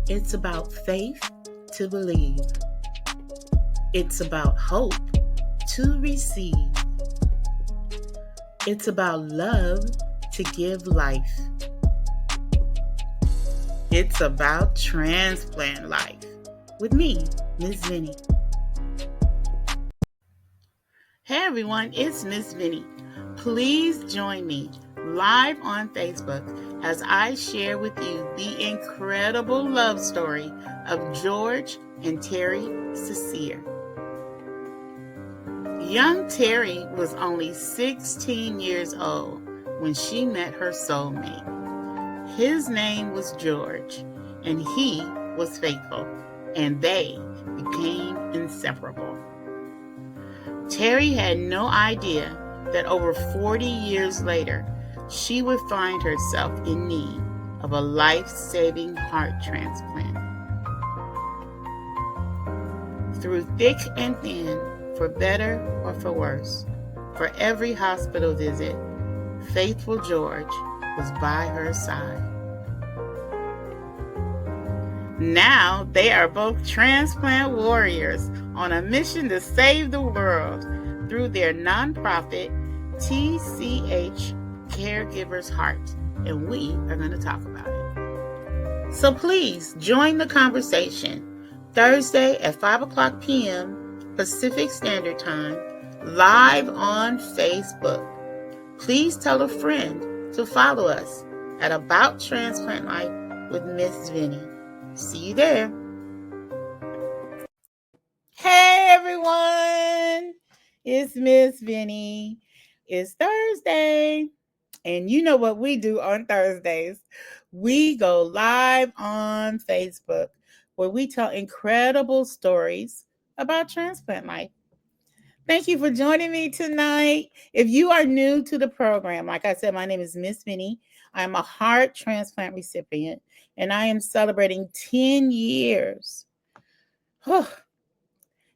It's about faith to believe. It's about hope to receive. It's about love to give life. It's about transplant life with me, Miss Vinnie. Hey everyone, it's Miss Vinnie. Please join me live on Facebook as I share with you the incredible love story of George and TERRI CECERE. Young TERRI was only 16 years old when she met her soulmate. His name was George, and he was faithful, and they became inseparable. TERRI had no idea that over 40 years later, she would find herself in need of a life-saving heart transplant. Through thick and thin, for better or for worse, for every hospital visit, faithful George was by her side. Now they are both transplant warriors on a mission to save the world through their nonprofit TCH Caregivers Heart, and we are going to talk about it. So please join the conversation Thursday at 5 o'clock p.m. Pacific Standard Time, live on Facebook. Please tell a friend to follow us at About Transplant Life with Miss Vinnie. See you there. Hey everyone, it's Miss Vinnie. It's Thursday, and you know what we do on Thursdays. We go live on Facebook where we tell incredible stories about transplant life. Thank you for joining me tonight. If you are new to the program, like I said, my name is Miss Vinnie. I'm a heart transplant recipient, and I am celebrating 10 years. An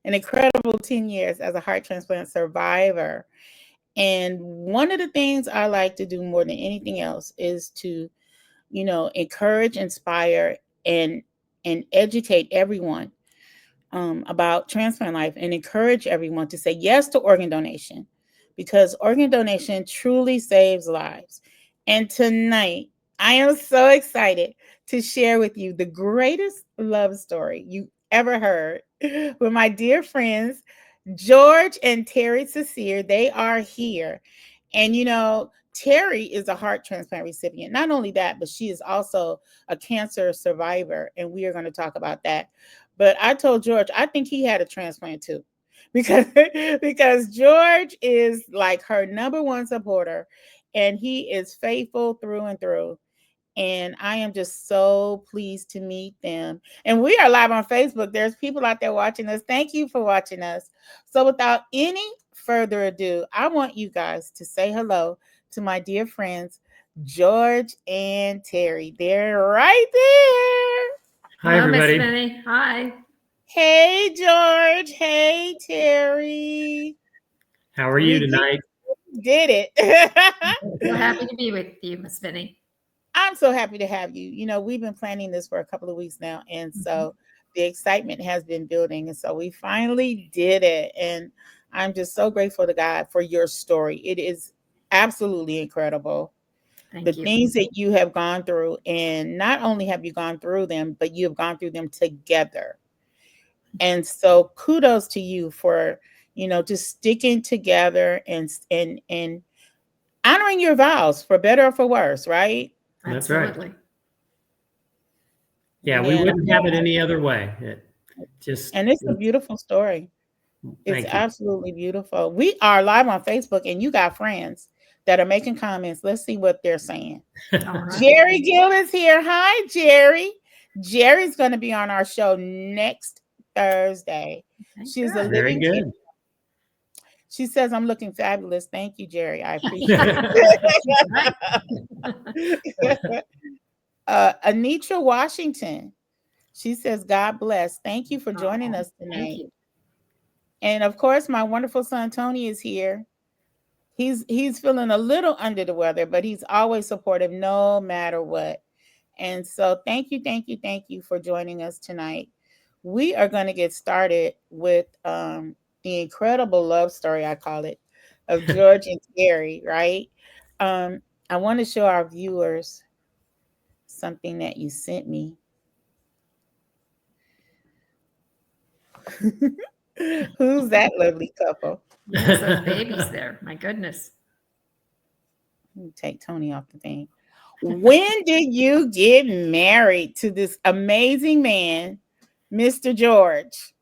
incredible 10 years as a heart transplant survivor. And one of the things I like to do more than anything else is to, encourage, inspire, and educate everyone about transplant life, and encourage everyone to say yes to organ donation, because organ donation truly saves lives. And tonight, I am so excited to share with you the greatest love story you ever heard with my dear friends, George and TERRI CECERE. They are here. And TERRI is a heart transplant recipient. Not only that, but she is also a cancer survivor. And we are going to talk about that. But I told George, I think he had a transplant too, because George is like her number one supporter, and he is faithful through and through. And I am just so pleased to meet them. And we are live on Facebook. There's people out there watching us. Thank you for watching us. So without any further ado, I want you guys to say hello to my dear friends, George and TERRI. They're right there. Hi, everybody. Miss Vinnie. Hi. Hey, George. Hey, TERRI. How are you tonight? Did it. So happy to be with you, Miss Vinnie. I'm so happy to have you. We've been planning this for a couple of weeks now, and so the excitement has been building, and so we finally did it. And I'm just so grateful to God for your story. It is absolutely incredible. Thank The you. things that you have gone through, and not only have you gone through them, but you have gone through them together. And so kudos to you for, just sticking together and honoring your vows, for better or for worse, right? That's right. Absolutely. Yeah, we wouldn't have it any other way. And it's a beautiful story. It's absolutely beautiful. We are live on Facebook, and you got friends that are making comments. Let's see what they're saying. Right. Jerry Gill is here. Hi, Jerry. Jerry's going to be on our show next Thursday. She's a living kid. She says, I'm looking fabulous. Thank you, Jerry. I appreciate it. Anitra Washington. She says, God bless. Thank you for joining us tonight. And of course, my wonderful son, Tony, is here. He's feeling a little under the weather, but he's always supportive no matter what. And so thank you for joining us tonight. We are going to get started with the incredible love story, I call it, of George and Terry, right? Um, I want to show our viewers something that you sent me. Who's that lovely couple? Yes, those babies there. My goodness. Let me take Tony off the thing. When did you get married to this amazing man, Mr. George?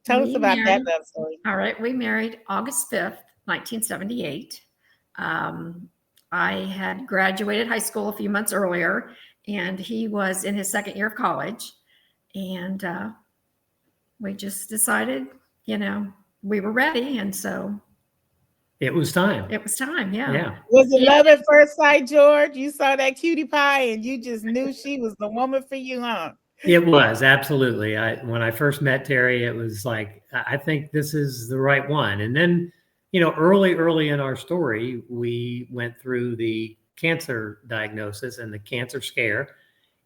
Tell us We about that married, love story. all right, we married August 5th, 1978. Um, I had graduated high school a few months earlier, and he was in his second year of college. And we just decided, we were ready. And so It was time. it was time. Yeah. Yeah. Was it love at first sight, George? You saw that cutie pie and you just knew she was the woman for you, huh? It was absolutely. When I first met Terry, it was like, I think this is the right one. And then, early in our story, we went through the cancer diagnosis and the cancer scare.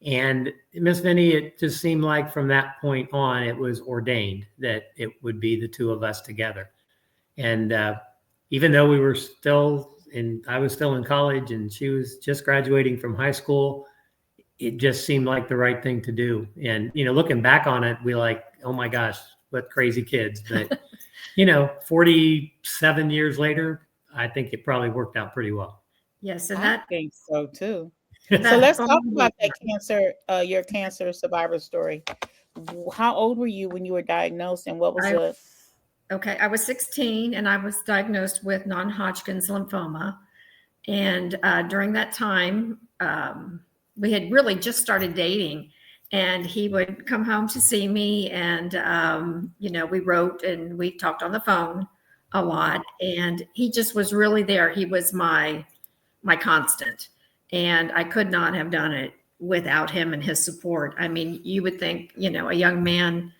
And Miss Vinnie, it just seemed like from that point on, it was ordained that it would be the two of us together. And even though I was still in college and she was just graduating from high school, it just seemed like the right thing to do. And, looking back on it, we like, oh my gosh, what crazy kids. But, 47 years later, I think it probably worked out pretty well. Yes. And I think so too. that So let's talk about that cancer, your cancer survivor story. How old were you when you were diagnosed, and what was the? Okay, I was 16 and I was diagnosed with non-Hodgkin's lymphoma. And during that time, we had really just started dating, and he would come home to see me, and we wrote and we talked on the phone a lot, and he just was really there. He was my constant, and I could not have done it without him and his support. I mean, you would think, a young man,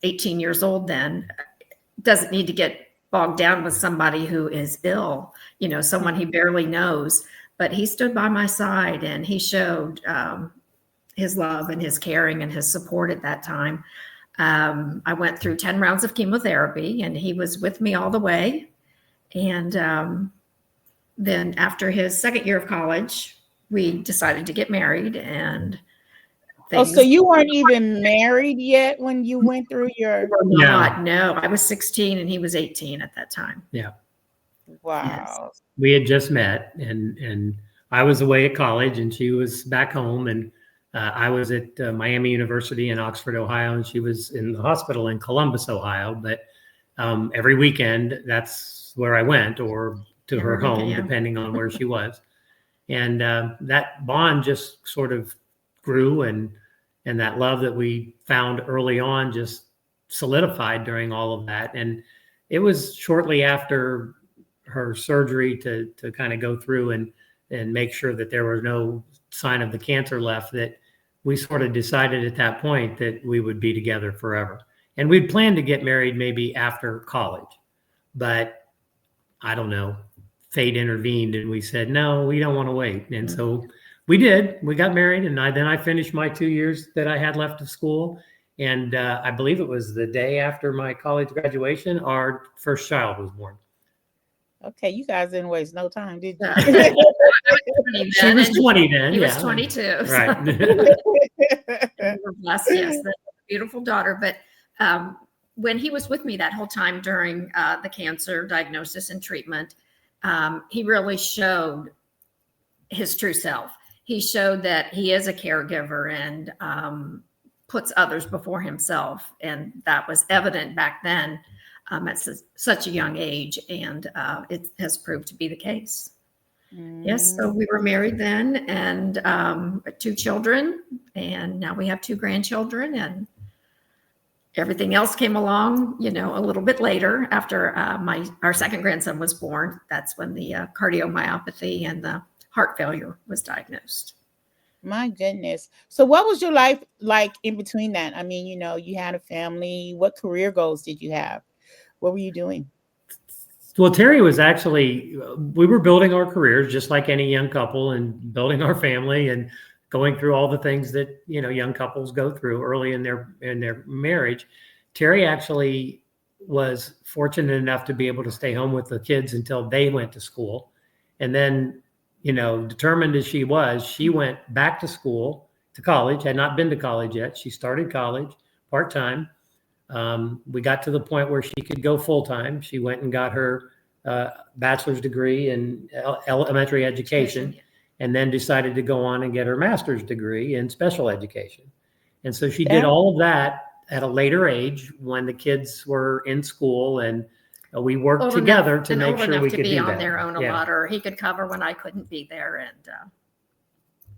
18 years old then, doesn't need to get bogged down with somebody who is ill, someone he barely knows. But he stood by my side, and he showed his love and his caring and his support at that time. I went through 10 rounds of chemotherapy, and he was with me all the way. And then after his second year of college, we decided to get married. And so you weren't even married yet when you went through your? No, I was 16 and he was 18 at that time. Yeah. Wow. Yes. We had just met, and I was away at college and she was back home, and I was at Miami University in Oxford, Ohio, and she was in the hospital in Columbus, Ohio. But every weekend, that's where I went, or to her home, depending on where she was. And that bond just sort of grew, and that love that we found early on just solidified during all of that. And it was shortly after her surgery to kind of go through and make sure that there was no sign of the cancer left, that we sort of decided at that point that we would be together forever. And we'd planned to get married maybe after college, but I don't know, fate intervened and we said, no, we don't want to wait. And so we did. We got married, and then I finished my 2 years that I had left of school. And I believe it was the day after my college graduation, our first child was born. Okay, you guys didn't waste no time, did you? She was 20 then. He was 22. Right. We were blessed, yes, a beautiful daughter. But when he was with me that whole time during the cancer diagnosis and treatment, he really showed his true self. He showed that he is a caregiver and puts others before himself. And that was evident back then at such a young age. And it has proved to be the case. Yes. So we were married then, and 2 children, and now we have 2 grandchildren, and everything else came along, a little bit later after our second grandson was born. That's when the cardiomyopathy and the heart failure was diagnosed. My goodness. So what was your life like in between that? I mean, you had a family. What career goals did you have? What were you doing? Well, Terry was actually, we were building our careers just like any young couple, and building our family and going through all the things that, you know, young couples go through early in their marriage. Terry actually was fortunate enough to be able to stay home with the kids until they went to school. And then, you know, determined as she was, she went back to school, to college, had not been to college yet. She started college part-time. We got to the point where she could go full-time. She went and got her bachelor's degree in elementary education, and then decided to go on and get her master's degree in special education. And so she did all of that at a later age when the kids were in school, and we worked together to make sure we could be on their own a lot, or he could cover when I couldn't be there, and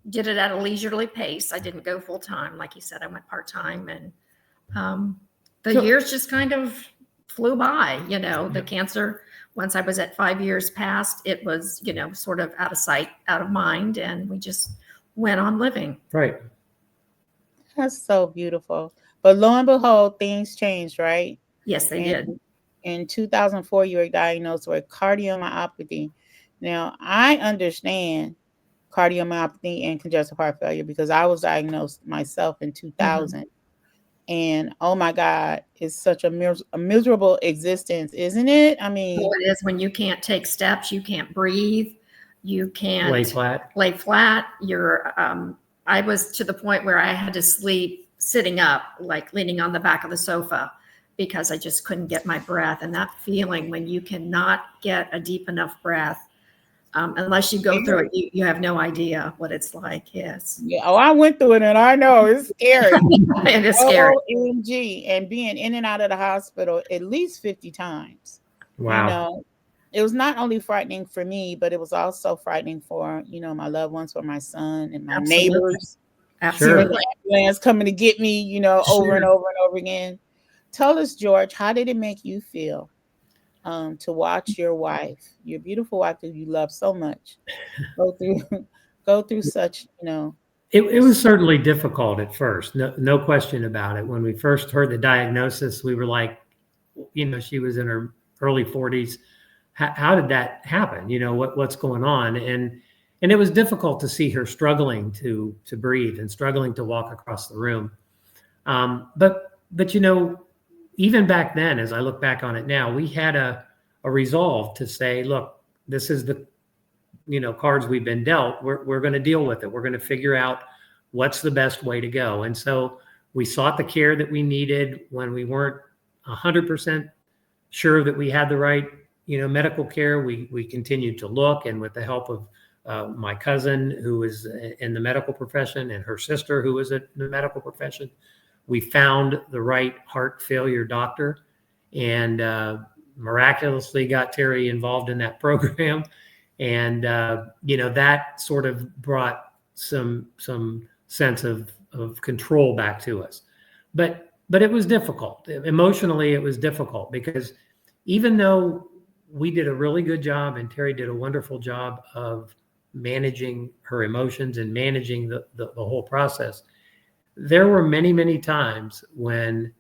did it at a leisurely pace. I didn't go full time. Like you said, I went part time, and the years just kind of flew by. You know, the cancer, once I was at 5 years past, it was, you know, sort of out of sight, out of mind, and we just went on living. Right. That's so beautiful. But lo and behold, things changed, right? Yes, they did. In 2004, you were diagnosed with cardiomyopathy. Now, I understand cardiomyopathy and congestive heart failure because I was diagnosed myself in 2000. And oh my God, it's such a miserable existence, isn't it? I mean, it is when you can't take steps, you can't breathe, you can't lay flat. You're, I was to the point where I had to sleep sitting up, like leaning on the back of the sofa, because I just couldn't get my breath. And that feeling when you cannot get a deep enough breath, unless you go through it, you have no idea what it's like. Yes. Yeah. Oh, I went through it, and I know it's scary. It is scary. OMG. And being in and out of the hospital at least 50 times. Wow. You know, it was not only frightening for me, but it was also frightening for, you know, my loved ones, for my son and my neighbors. Absolutely. Ambulance coming to get me, you know, over and over and over again. Tell us, George, how did it make you feel to watch your wife, your beautiful wife that you love so much, go through such, you know? It was certainly difficult at first, no question about it. When we first heard the diagnosis, we were like, you know, she was in her early 40s. How did that happen? You know, what's going on? And it was difficult to see her struggling to breathe and struggling to walk across the room. But you know, even back then, as I look back on it now, we had a resolve to say, look, this is the, you know, cards we've been dealt. We're going to deal with it. We're going to figure out what's the best way to go. And so we sought the care that we needed when we weren't 100% sure that we had the right, you know, medical care. We continued to look, and with the help of my cousin, who was in the medical profession, and her sister, who was in the medical profession, we found the right heart failure doctor, and miraculously got Terry involved in that program. And, you know, that sort of brought some sense of control back to us. But it was difficult. Emotionally, it was difficult, because even though we did a really good job, and Terry did a wonderful job of managing her emotions and managing the whole process, there were many, many times when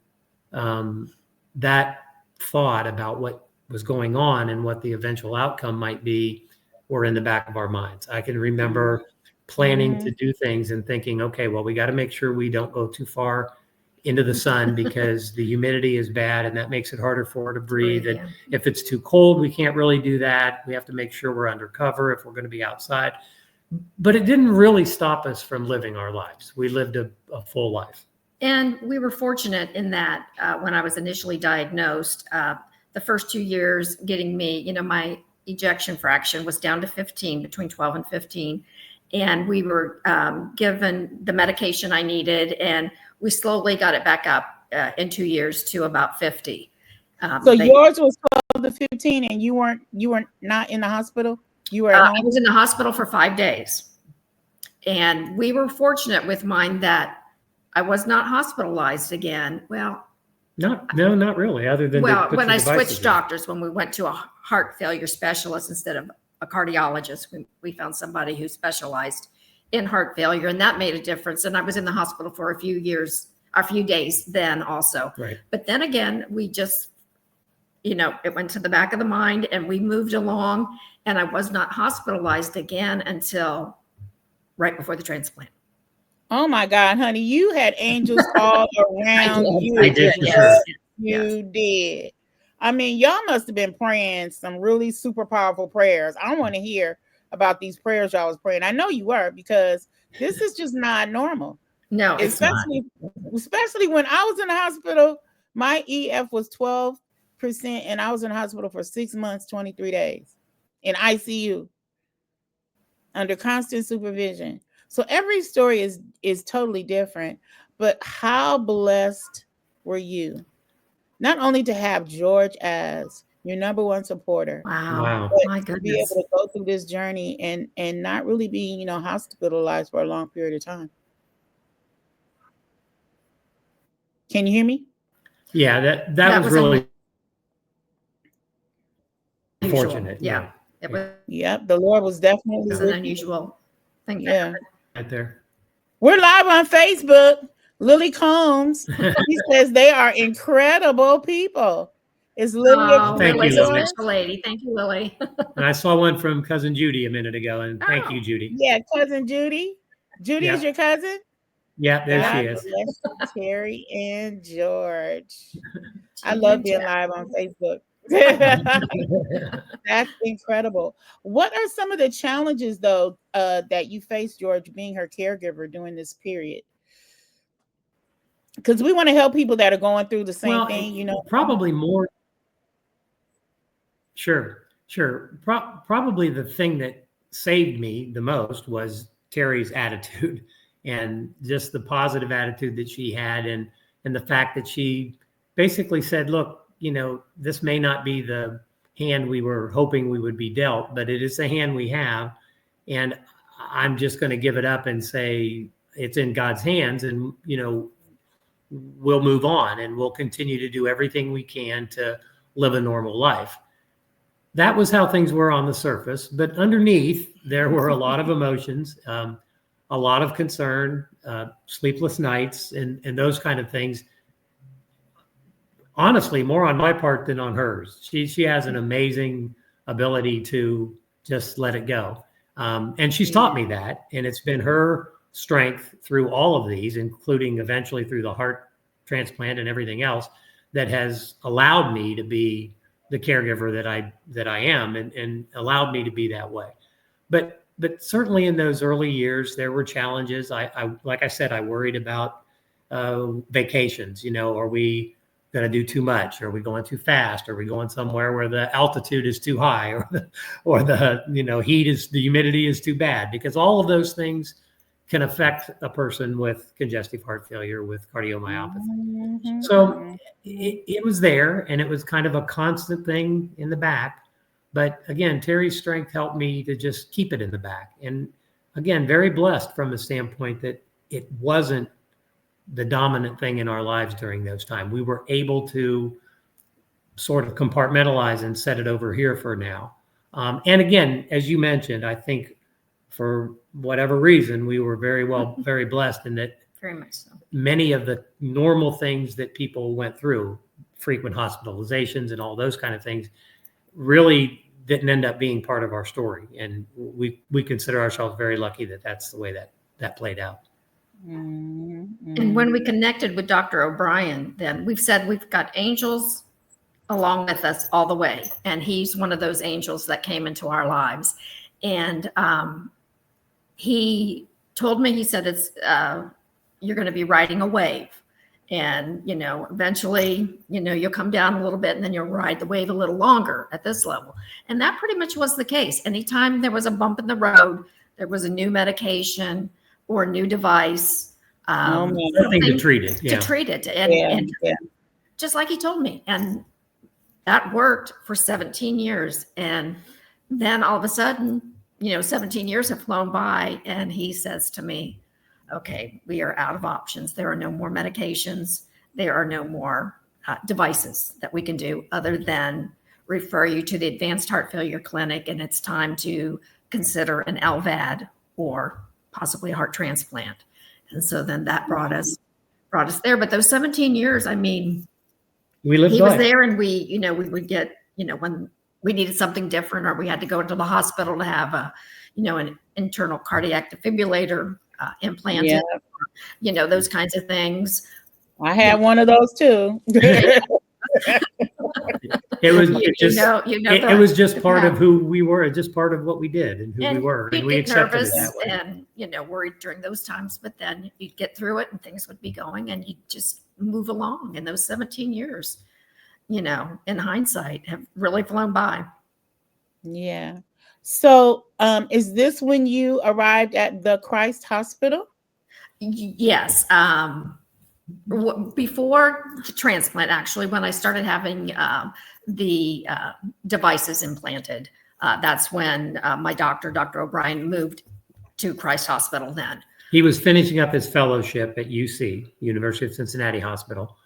that thought about what was going on and what the eventual outcome might be were in the back of our minds. I can remember planning to do things and thinking, okay, well, we got to make sure we don't go too far into the sun because the humidity is bad and that makes it harder for her to breathe. And if it's too cold, we can't really do that. We have to make sure we're under cover if we're going to be outside. But it didn't really stop us from living our lives. We lived a full life. And we were fortunate in that when I was initially diagnosed, the first 2 years getting me, you know, my ejection fraction was down to 15, between 12 and 15. And we were given the medication I needed, and we slowly got it back up in 2 years to about 50. So yours was 12 to 15, and you weren't not in the hospital? You were at home? I was in the hospital for 5 days. And we were fortunate with mine that I was not hospitalized again. Well, not really, other than when I switched doctors, when we went to a heart failure specialist instead of a cardiologist, we found somebody who specialized in heart failure, and that made a difference. And I was in the hospital for a few days then also. Right. But then again, we just it went to the back of the mind, and we moved along, and I was not hospitalized again until right before the transplant. Oh my God, honey, you had angels all around you. I did for yes, sure. You did. I mean, y'all must have been praying some really super powerful prayers. I want to hear about these prayers y'all was praying. I know you were, because this is just not normal. No, it's not. Especially when I was in the hospital, my EF was 12%, and I was in the hospital for 6 months, 23 days in ICU under constant supervision. So every story is totally different, but how blessed were you? Not only to have George as your number one supporter, Wow. but My to be goodness. able to go through this journey and not really be, hospitalized for a long period of time. Can you hear me? Yeah, that was really unusual. fortunate. Yeah. It was Yep, the Lord was definitely an unusual thing. Yeah. right there. We're live on Facebook. Lily Combs. He says they are incredible people. Is Lily Oh, Thank Lily's you, a Lily. special lady. Thank you, Lily. And I saw one from cousin Judy a minute ago, and thank you, Judy. Yeah, cousin Judy. Judy is your cousin? Yeah, there God she is. bless you, Terry and George. I love being live on Facebook. That's incredible. What are some of the challenges, though, that you faced, George, being her caregiver during this period? Because we want to help people that are going through the same thing, Probably more. Sure. Probably the thing that saved me the most was Terry's attitude, and just the positive attitude that she had, and the fact that she basically said, look, this may not be the hand we were hoping we would be dealt, but it is the hand we have, and I'm just going to give it up and say it's in God's hands, and we'll move on, and we'll continue to do everything we can to live a normal life. That was how things were on the surface, but underneath there were a lot of emotions, a lot of concern, sleepless nights, and those kind of things. Honestly, more on my part than on hers. She has an amazing ability to just let it go, and she's taught me that, and it's been her strength through all of these, including eventually through the heart transplant and everything else, that has allowed me to be the caregiver that I am, and allowed me to be that way. But certainly in those early years, there were challenges. I like I said, I worried about vacations. Are we going to do too much? Are we going too fast? Are we going somewhere where the altitude is too high, or the heat is, the humidity is too bad? Because all of those things can affect a person with congestive heart failure, with cardiomyopathy. Mm-hmm. So it was there, and it was kind of a constant thing in the back. But again, Terry's strength helped me to just keep it in the back. And again, very blessed from the standpoint that it wasn't the dominant thing in our lives during those times. We were able to sort of compartmentalize and set it over here for now. And again, as you mentioned, I think for whatever reason, we were very blessed in that Very much so. many of the normal things that people went through, frequent hospitalizations and all those kind of things, really didn't end up being part of our story. And we consider ourselves very lucky that that's the way that played out. Mm-hmm. And when we connected with Dr. O'Brien, then we've said we've got angels along with us all the way. And he's one of those angels that came into our lives. And he told me, he said, it's you're going to be riding a wave. And, eventually, you'll come down a little bit, and then you'll ride the wave a little longer at this level. And that pretty much was the case. Anytime there was a bump in the road, there was a new medication or a new device. Something to treat it. To treat it. And just like he told me. And that worked for 17 years. And then all of a sudden, 17 years have flown by, and he says to me, okay, we are out of options. There are no more medications. There are no more devices that we can do other than refer you to the Advanced Heart Failure Clinic, and it's time to consider an LVAD or possibly a heart transplant. And so then that brought us there. But those 17 years, I mean, We lived he was life. there, and we would get, when we needed something different, or we had to go into the hospital to have an internal cardiac defibrillator implanted, those kinds of things. I had one of those too. It was it was just part of who we were, just part of what we did and who we were, and we get accepted nervous it that way. and worried during those times, but then you'd get through it and things would be going, and you'd just move along. And those 17 years, in hindsight, have really flown by. Yeah. So, is this when you arrived at the Christ Hospital? Yes. Before the transplant, actually, when I started having the devices implanted, that's when my doctor, Dr. O'Brien, moved to Christ Hospital then. He was finishing up his fellowship at UC, University of Cincinnati Hospital.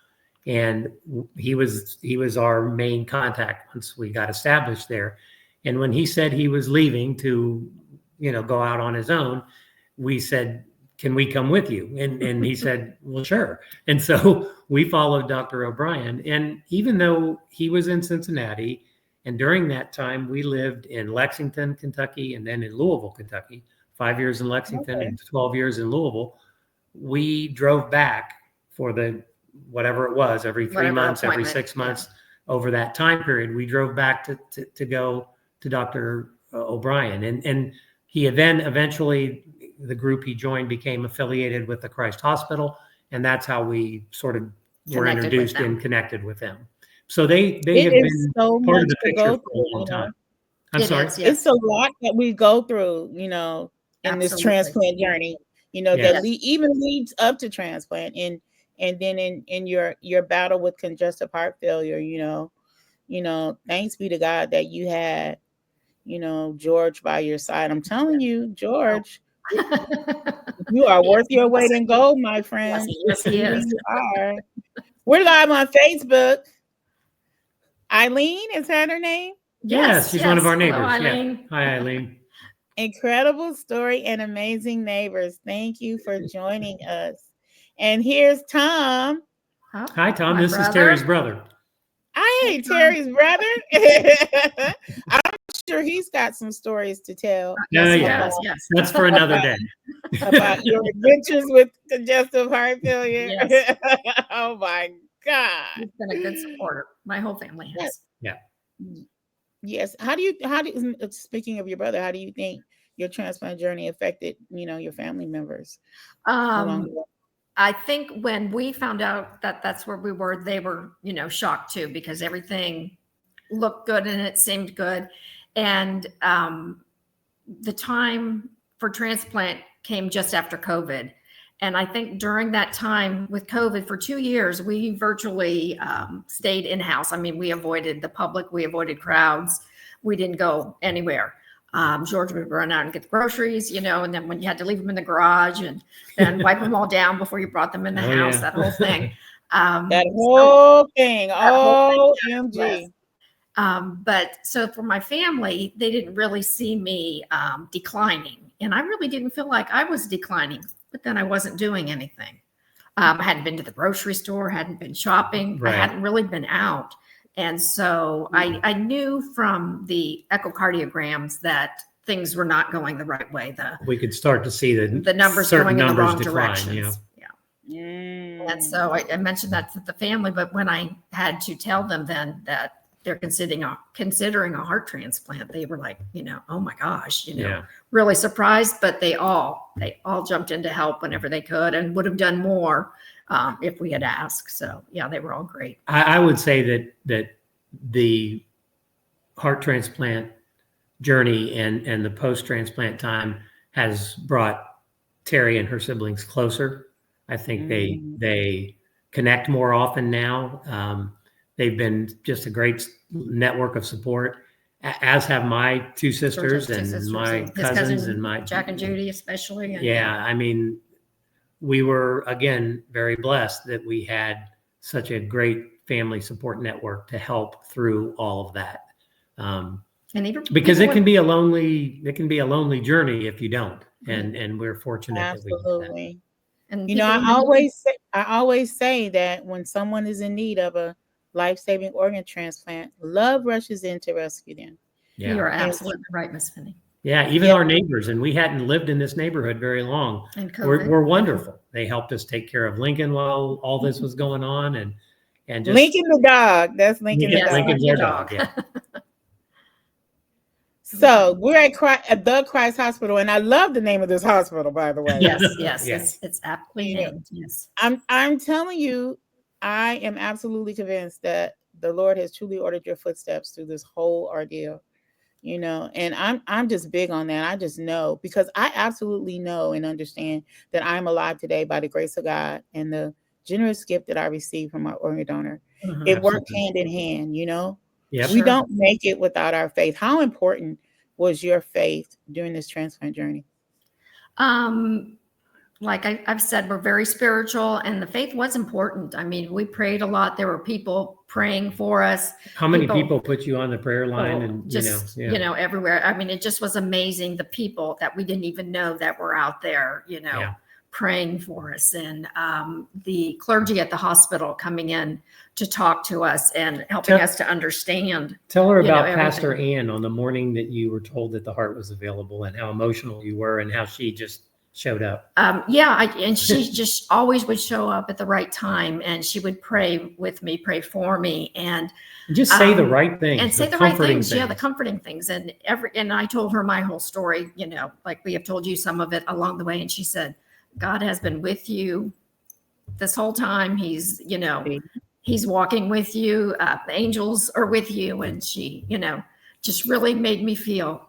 And he was our main contact once we got established there. And when he said he was leaving to, go out on his own, we said, can we come with you? And he said, well, sure. And so we followed Dr. O'Brien. And even though he was in Cincinnati, and during that time, we lived in Lexington, Kentucky, and then in Louisville, Kentucky, 5 years in Lexington and 12 years in Louisville, we drove back for whatever it was, every 3 months, every 6 months. Over that time period, we drove back to go to Dr. O'Brien. And he then eventually, the group he joined became affiliated with the Christ Hospital. And that's how we sort of were introduced and connected with them. So they have been so part of the to picture go for a long time. I'm It sorry. is, yes. It's a lot that we go through, in this transplant journey, that even leads up to transplant, and then in your battle with congestive heart failure, thanks be to God that you had, George by your side. I'm telling you, George, you are worth your weight in gold, my friend. Yes, he is. You are. We're live on Facebook. Eileen, is that her name? Yes, she's one of our neighbors. Hello, Eileen. Hi, Eileen. Incredible story and amazing neighbors. Thank you for joining us. And here's Tom. Hi, Tom. This is Terry's brother. I ain't Terry's brother. I'm sure he's got some stories to tell. Yes. That's for another day. About your adventures with congestive heart failure. Yes. Oh my God. He's been a good supporter. My whole family has. Yeah. Yes. How do you speaking of your brother, how do you think your transplant journey affected, your family members? I think when we found out that that's where we were, they were, shocked too, because everything looked good and it seemed good. And the time for transplant came just after COVID. And I think during that time with COVID for 2 years, we virtually stayed in-house. I mean, we avoided the public, we avoided crowds. We didn't go anywhere. George would run out and get the groceries, and then when you had to leave them in the garage and then wipe them all down before you brought them in the house, that whole thing. That whole thing, OMG. But so for my family, they didn't really see me declining. And I really didn't feel like I was declining, but then I wasn't doing anything. I hadn't been to the grocery store, hadn't been shopping. Right. I hadn't really been out. And so I knew from the echocardiograms that things were not going the right way. We could start to see the numbers going in the wrong decline, directions. And so I mentioned that to the family, but when I had to tell them then that they're considering a heart transplant, they were like, oh my gosh, really surprised, but they all jumped in to help whenever they could and would have done more if we had asked. So they were all great. I would say that the heart transplant journey and the post-transplant time has brought Terry and her siblings closer. I think they connect more often now. They've been just a great network of support, as have my two sisters and my cousins and my Jack and Judy especially. I mean, we were, again, very blessed that we had such a great family support network to help through all of that. And even because it can be a lonely journey if you don't. And we're fortunate that we did that. And I always say that when someone is in need of a life-saving organ transplant, love rushes in to rescue them. You are Yeah. absolutely right, Miss Vinnie. Yeah. Even Yeah. our neighbors, and we hadn't lived in this neighborhood very long, And were COVID. wonderful. They helped us take care of Lincoln while all this was going on, and just Lincoln the dog. That's Lincoln the Yes, dog. Lincoln's your our dog. Yeah. So we're at the Christ Hospital, and I love the name of this hospital, by the way. Yes, yes, Yeah. it's aptly You know, named. Yes. I'm telling you, I am absolutely convinced that the Lord has truly ordered your footsteps through this whole ordeal. And I'm just big on that. I just know, because I absolutely know and understand that I'm alive today by the grace of God and the generous gift that I received from my organ donor. It worked hand in hand. Yep. We Sure. don't make it without our faith. How important was your faith during this transplant journey? Like I've said, we're very spiritual, and the faith was important. I mean, we prayed a lot. There were people praying for us. How many people put you on the prayer line? And just yeah. Everywhere. I mean, it just was amazing. The people that we didn't even know that were out there, Yeah. praying for us, and the clergy at the hospital coming in to talk to us and helping us to understand. Tell her about everything. Pastor Ann on the morning that you were told that the heart was available, and how emotional you were, and how she just showed up. And she just always would show up at the right time, and she would pray with me, pray for me, and just say the right things, and say the right things. Yeah, the comforting things. And I told her my whole story, like we have told you some of it along the way. And she said, God has been with you this whole time. He's walking with you. The angels are with you. And she, just really made me feel,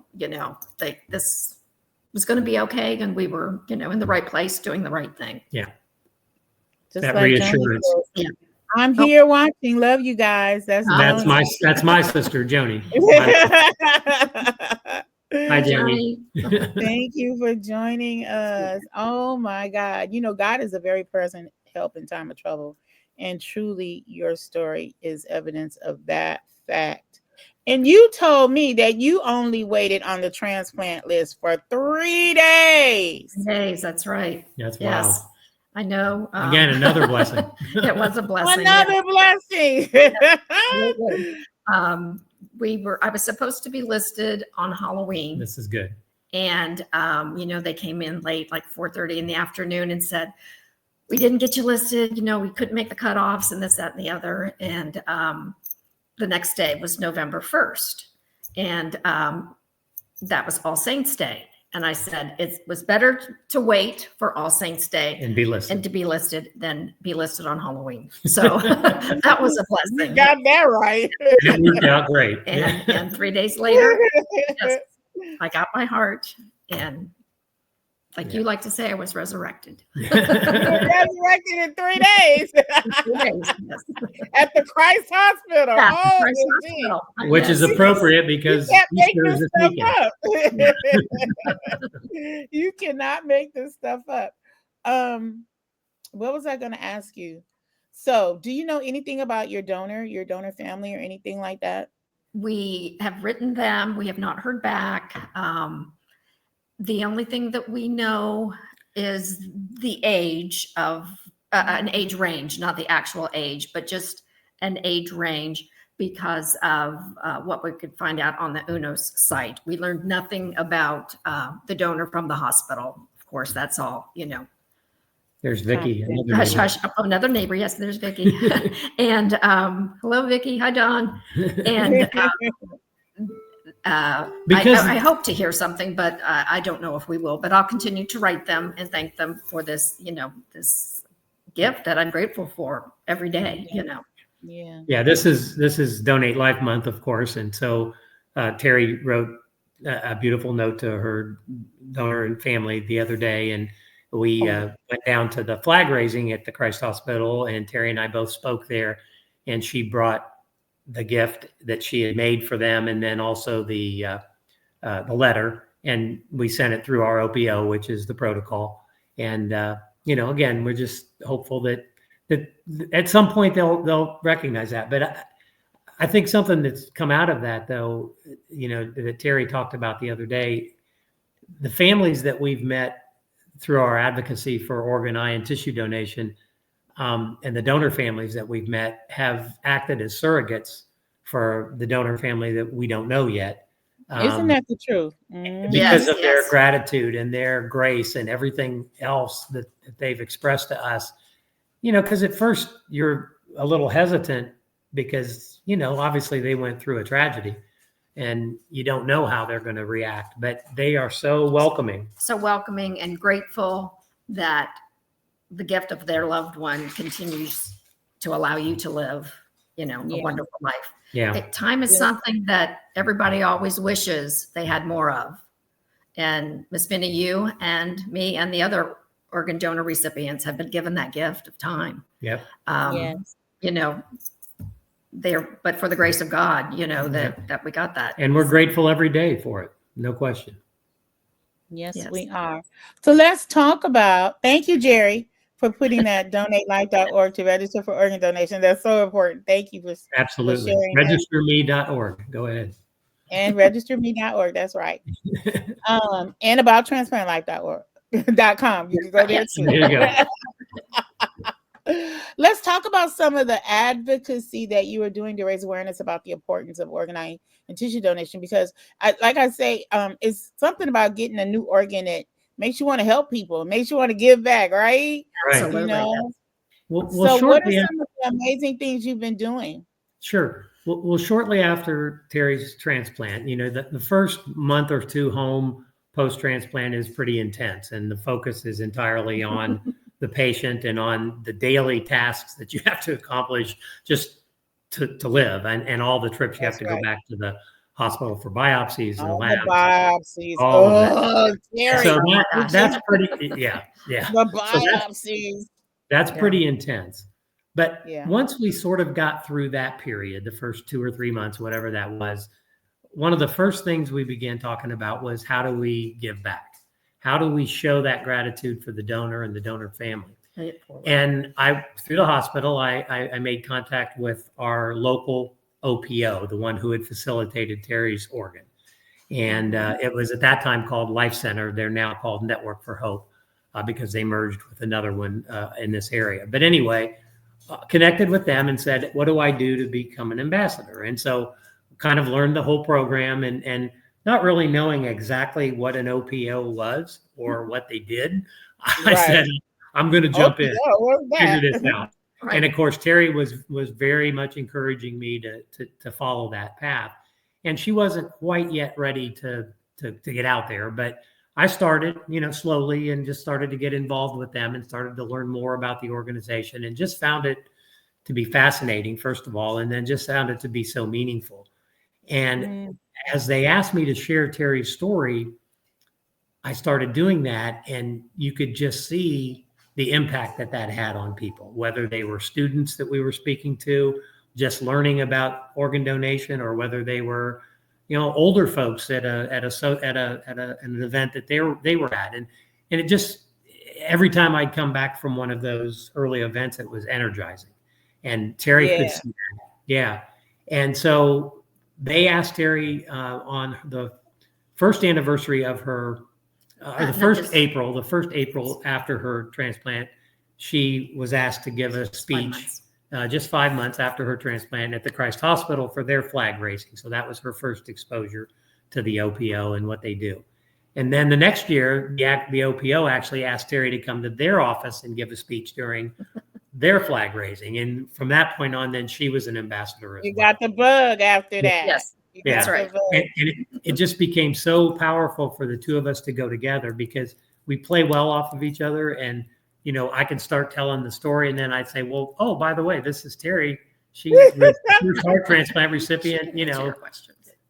like this was going to be okay. And we were, in the right place, doing the right thing. Yeah. Just that like reassurance. Yeah. I'm here watching. Love you guys. That's my sister, Joni. Hi, Joni. Thank you for joining us. Oh my God. God is a very present help in time of trouble. And truly, your story is evidence of that fact. And you told me that you only waited on the transplant list for 3 days. 3 days, that's right. That's yes. Wow. I know. Again, another blessing. It was a blessing. Another blessing. I was supposed to be listed on Halloween. This is good. And, they came in late, like 4:30 in the afternoon, and said, we didn't get you listed. We couldn't make the cutoffs and this, that, and the other. And the next day was November 1st. And that was All Saints Day. And I said, it was better to wait for All Saints Day and be listed, and to be listed than be listed on Halloween. So that was a blessing. You got that right. It worked out great. And 3 days later, yes, I got my heart, and like you like to say, I was resurrected. Resurrected in 3 days. 3 days, yes. At the Christ Hospital. Yeah, Christ Hospital. Which is appropriate because Easter is this weekend. You cannot make this stuff up. What was I going to ask you? So, do you know anything about your donor family, or anything like that? We have written them. We have not heard back. The only thing that we know is the age of an age range, not the actual age, but just an age range, because of what we could find out on the UNOS site. We learned nothing about the donor from the hospital. Of course, that's all, There's Vicky. Hush, hush. Oh, another neighbor. Yes, there's Vicky. And hello, Vicky. Hi, Don. And I hope to hear something, but I don't know if we will. But I'll continue to write them and thank them for this, this gift that I'm grateful for every day. Yeah. This is Donate Life Month, of course, and so Terry wrote a beautiful note to her donor and family the other day, and we went down to the flag raising at the Christ Hospital, and Terry and I both spoke there, and she brought the gift that she had made for them, and then also the letter, and we sent it through our OPO, which is the protocol. And again, we're just hopeful that at some point they'll recognize that. But I think something that's come out of that, though, that Terry talked about the other day, the families that we've met through our advocacy for organ, eye, and tissue donation, and the donor families that we've met have acted as surrogates for the donor family that we don't know yet. Isn't that the truth? Because of their gratitude and their grace and everything else that they've expressed to us. Because at first you're a little hesitant because, obviously they went through a tragedy and you don't know how they're going to react, but they are so welcoming. So welcoming and grateful that the gift of their loved one continues to allow you to live, a wonderful life. Yeah. Time is something that everybody always wishes they had more of. And Miss Vinnie, you and me and the other organ donor recipients have been given that gift of time. Yeah. But for the grace of God, that we got that. And we're grateful every day for it. No question. Yes, we are. So let's talk about, thank you, Jerry, for putting that donatelife.org to register for organ donation. That's so important. Thank you for absolutely for sharing registerme.org. Go ahead. And registerme.org. That's right. And about transplantlife.org.com. You can go there too. There you go. Let's talk about some of the advocacy that you are doing to raise awareness about the importance of organ and tissue donation, because it's something about getting a new organ that makes you want to help people, makes you want to give back, right? Absolutely. Well, so what are some of the amazing things you've been doing? Sure. Well, shortly after Terry's transplant, the first month or two home post-transplant is pretty intense, and the focus is entirely on the patient and on the daily tasks that you have to accomplish just to live, and all the trips you have to go back to the hospital for biopsies and labs. The biopsies. All of that. So that's pretty, yeah. The biopsies. So that's pretty intense. But once we sort of got through that period, the first 2 or 3 months, whatever that was, one of the first things we began talking about was, how do we give back? How do we show that gratitude for the donor and the donor family? And through the hospital, I made contact with our local OPO, the one who had facilitated Terry's organ. And it was at that time called Life Center. They're now called Network for Hope because they merged with another one in this area. But anyway, connected with them and said, what do I do to become an ambassador? And so kind of learned the whole program, and not really knowing exactly what an OPO was or what they did. I said, I'm going to jump in, figure this out. And of course, Terry was very much encouraging me to follow that path. And she wasn't quite yet ready to get out there, but I started, slowly, and just started to get involved with them and started to learn more about the organization, and just found it to be fascinating, first of all, and then just found it to be so meaningful. And as they asked me to share Terry's story, I started doing that, and you could just see the impact that had on people, whether they were students that we were speaking to, just learning about organ donation, or whether they were, older folks at an event that they were at, and it just, every time I'd come back from one of those early events, it was energizing, and Terry could see that. Yeah, and so they asked Terry on the first anniversary of her. The first April after her transplant, she was asked to give a speech just 5 months after her transplant at the Christ Hospital for their flag raising. So that was her first exposure to the OPO and what they do. And then the next year, the OPO actually asked Terry to come to their office and give a speech during their flag raising. And from that point on, then she was an ambassador as well. You got the bug after that. Yes. Yeah, that's right. And it just became so powerful for the two of us to go together, because we play well off of each other. And, I can start telling the story, and then I'd say, well, oh, by the way, this is Terry. She was a heart transplant recipient,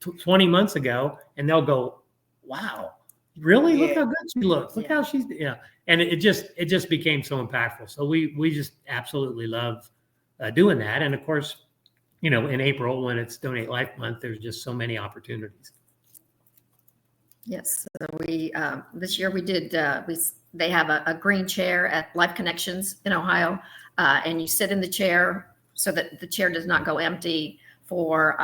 20 months ago. And they'll go, wow, really? Look how good she looks. Look how she's, And it just became so impactful. So we just absolutely love doing that. And of course, in April, when it's Donate Life Month, there's just so many opportunities. Yes. So we, this year we did, they have a green chair at Life Connections in Ohio, and you sit in the chair so that the chair does not go empty for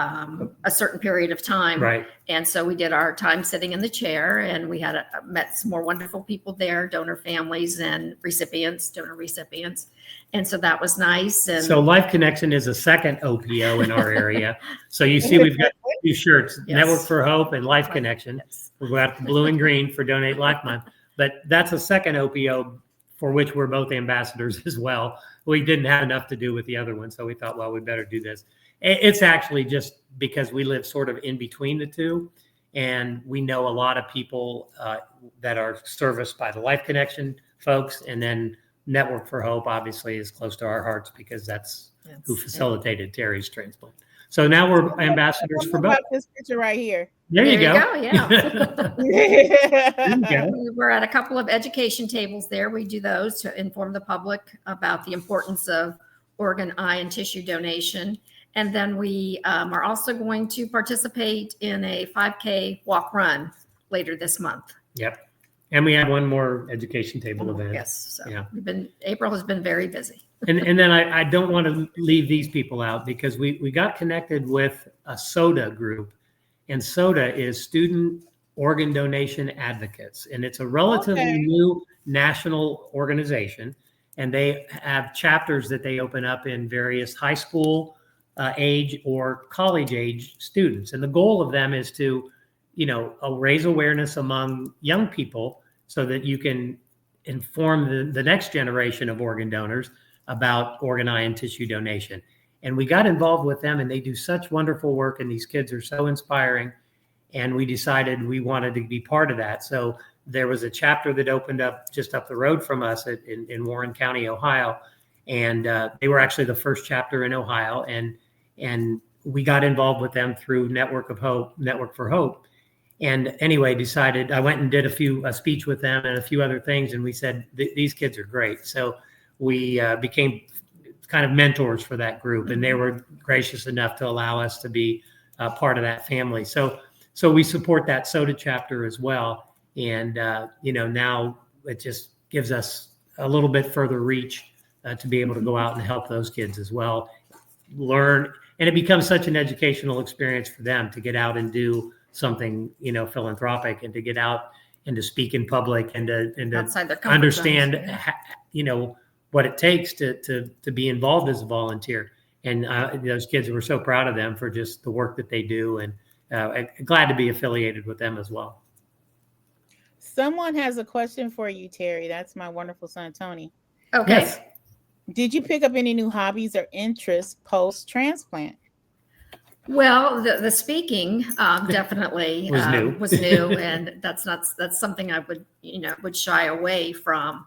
a certain period of time. Right. And so we did our time sitting in the chair, and we had met some more wonderful people there, donor families and donor recipients. And so that was nice. And so Life Connection is a second OPO in our area. So you see, we've got two shirts, Yes. Network for Hope and Life Connection. Yes. We've got the blue and green for Donate Life Month, but that's a second OPO for which we're both ambassadors as well. We didn't have enough to do with the other one, so we thought, well, we better do this. It's actually just because we live sort of in between the two, and we know a lot of people that are serviced by the Life Connection folks, and then Network for Hope obviously is close to our hearts because that's who facilitated TERRI's transplant. So now we're ambassadors for both. This picture right here. There you go. Yeah. There you go. We're at a couple of education tables there. We do those to inform the public about the importance of organ, eye, and tissue donation. And then we are also going to participate in a 5K walk run later this month. Yep. And we have one more education table event. Yes. So Yeah. April has been very busy. And then I don't want to leave these people out because we got connected with a SODA group, and SODA is Student Organ Donation Advocates, and it's a relatively new national organization, and they have chapters that they open up in various high school age or college age students, and the goal of them is to, raise awareness among young people so that you can inform the next generation of organ donors about organ, eye, and tissue donation. And we got involved with them, and they do such wonderful work, and these kids are so inspiring. And we decided we wanted to be part of that. So there was a chapter that opened up just up the road from us in Warren County, Ohio. And they were actually the first chapter in Ohio. And we got involved with them through Network for Hope. And anyway, decided I went and did a speech with them and a few other things. And we said, these kids are great. So we became kind of mentors for that group, and they were gracious enough to allow us to be part of that family. So we support that SODA chapter as well. And, now it just gives us a little bit further reach to be able to go out and help those kids as well, learn. And it becomes such an educational experience for them to get out and do something, philanthropic, and to get out and to speak in public and to understand, what it takes to be involved as a volunteer. And those kids were so proud of them for just the work that they do, and glad to be affiliated with them as well. Someone has a question for you, Terry. That's my wonderful son, Tony. Okay. Yes. Did you pick up any new hobbies or interests post-transplant? Well, the speaking definitely was new, and that's something I would shy away from.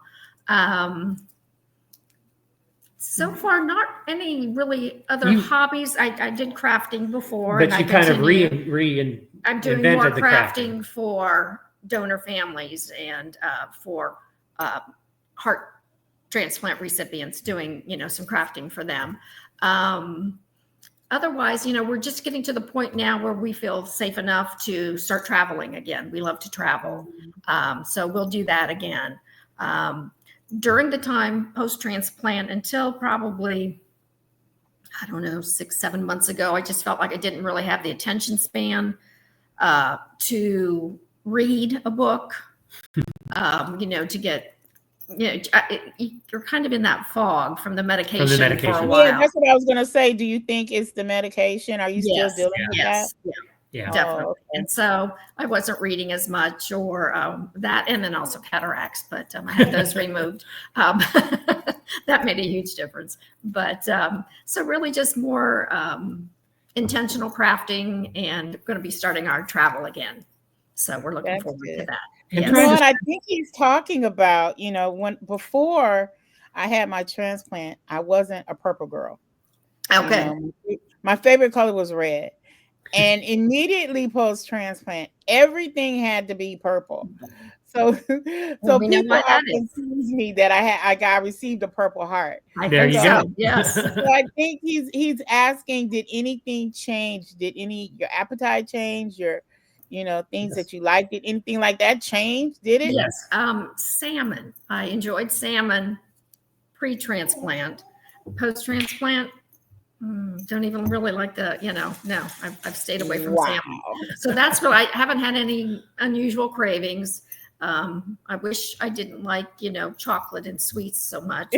So far, not any really other hobbies. I did crafting before, but and you kind of reinvented I'm doing more the crafting for donor families and for heart transplant recipients, doing some crafting for them. Otherwise, we're just getting to the point now where we feel safe enough to start traveling again. We love to travel, so we'll do that again. During the time post-transplant, until probably, 6-7 months ago, I just felt like I didn't really have the attention span to read a book, to get, you're kind of in that fog from the medication. For a while. Yeah, that's what I was going to say. Do you think it's the medication? Are you still dealing with that? Yeah, definitely. Oh, okay. And so I wasn't reading as much, or that, and then also cataracts, but I had those removed. That made a huge difference. But so really just more intentional crafting, and going to be starting our travel again. So we're looking forward to that. Yes. Well, I think he's talking about, when before I had my transplant, I wasn't a purple girl. Okay. My favorite color was red. And immediately post-transplant, everything had to be purple. So people often tease me that I received a purple heart. There you go. Yes. So I think he's asking, did anything change? Did your appetite change? Your things that you liked, did anything like that change? Did it? Yes. Salmon. I enjoyed salmon pre-transplant. Post-transplant, Don't even really like the, no, I've stayed away from Wow. salmon. So that's what I haven't had any unusual cravings. I wish I didn't like, chocolate and sweets so much.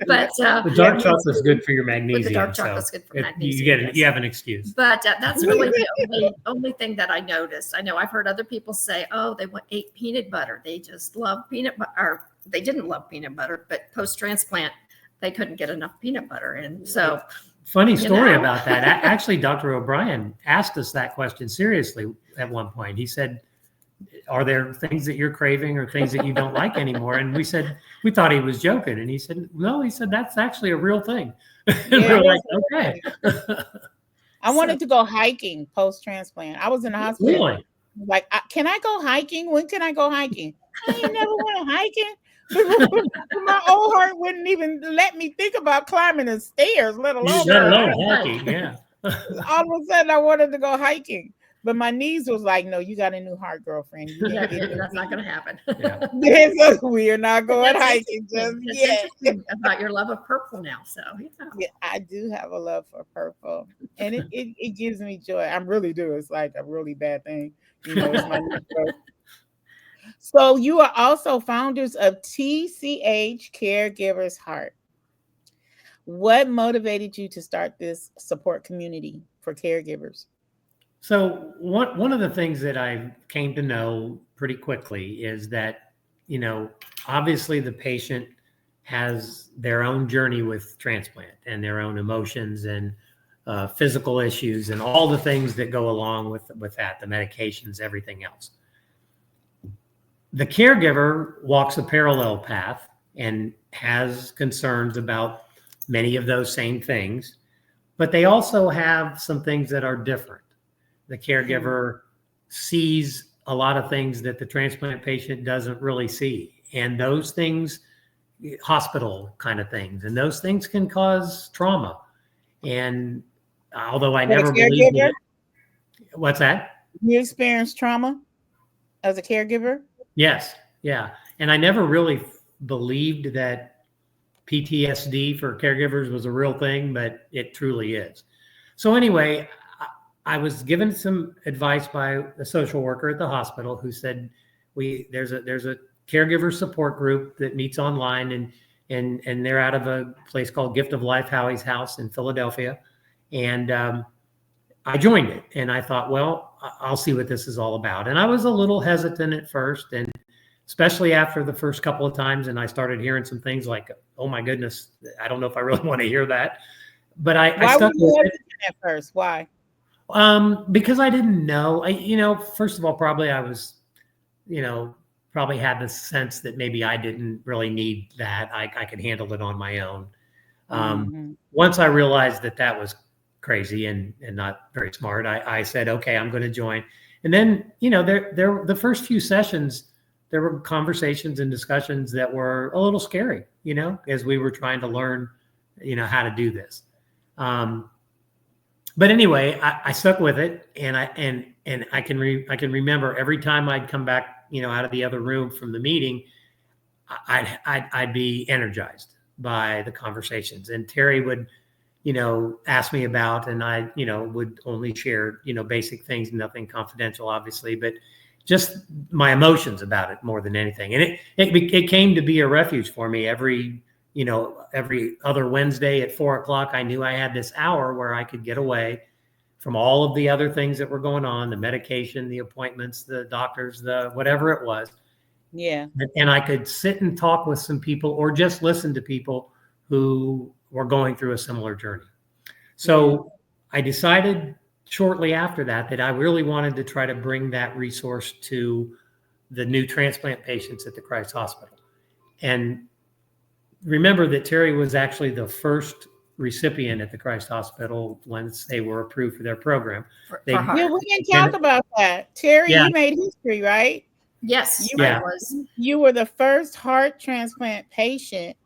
But The dark chocolate's good for your magnesium. the dark chocolate's good for magnesium. You have an excuse. But that's really the only thing that I noticed. I know I've heard other people say, oh, they ate peanut butter. They just love peanut butter. Or they didn't love peanut butter, but post-transplant, they couldn't get enough peanut butter. And so funny story about that. Actually, Dr. O'Brien asked us that question seriously at one point. He said, are there things that you're craving or things that you don't like anymore? And we said, we thought he was joking. And he said, no, he said, that's actually a real thing. And we're like, okay. I wanted to go hiking post-transplant. I was in the hospital. Really? Like, can I go hiking? When can I go hiking? I ain't never went hiking. My old heart wouldn't even let me think about climbing the stairs, let alone hiking. Yeah. All of a sudden, I wanted to go hiking, but my knees was like, "No, you got a new heart, girlfriend. That's not going to happen." Yeah. We're not going hiking just yet. About your love of purple now, so yeah, I do have a love for purple, and it gives me joy. I really do. It's like a really bad thing, It's my new color. So you are also founders of TCH Caregivers Heart. What motivated you to start this support community for caregivers? So one of the things that I came to know pretty quickly is that, obviously the patient has their own journey with transplant and their own emotions and physical issues and all the things that go along with that, the medications, everything else. The caregiver walks a parallel path and has concerns about many of those same things, but they also have some things that are different. The caregiver sees a lot of things that the transplant patient doesn't really see. And those things, hospital kind of things, and those things can cause trauma. And although I never believed it. What's that? You experienced trauma as a caregiver? Yes. Yeah. And I never really believed that PTSD for caregivers was a real thing, but it truly is. So anyway, I was given some advice by a social worker at the hospital who said, there's a caregiver support group that meets online, and they're out of a place called Gift of Life, Howie's House in Philadelphia. And I joined it, and I thought, well, I'll see what this is all about. And I was a little hesitant at first, and especially after the first couple of times, and I started hearing some things like, oh my goodness, I don't know if I really want to hear that. But I stuck with it at first. Why? Because I didn't know. First of all, probably I was, probably had the sense that maybe I didn't really need that. I could handle it on my own. Once I realized that was crazy and not very smart, I said, okay, I'm going to join. And then, the first few sessions, there were conversations and discussions that were a little scary, as we were trying to learn, how to do this. But anyway, I stuck with it, and I can remember every time I'd come back, out of the other room from the meeting, I'd be energized by the conversations, and Terry would, ask me about, and I, would only share, basic things, nothing confidential, obviously, but just my emotions about it more than anything. And it came to be a refuge for me. Every other Wednesday at 4:00, I knew I had this hour where I could get away from all of the other things that were going on, the medication, the appointments, the doctors, the whatever it was. Yeah. And I could sit and talk with some people or just listen to people who were going through a similar journey. So I decided shortly after that I really wanted to try to bring that resource to the new transplant patients at the Christ Hospital. And remember that Terry was actually the first recipient at the Christ Hospital once they were approved for their program. We didn't talk about that. Terry, you made history, right? Yes, I was. You were the first heart transplant patient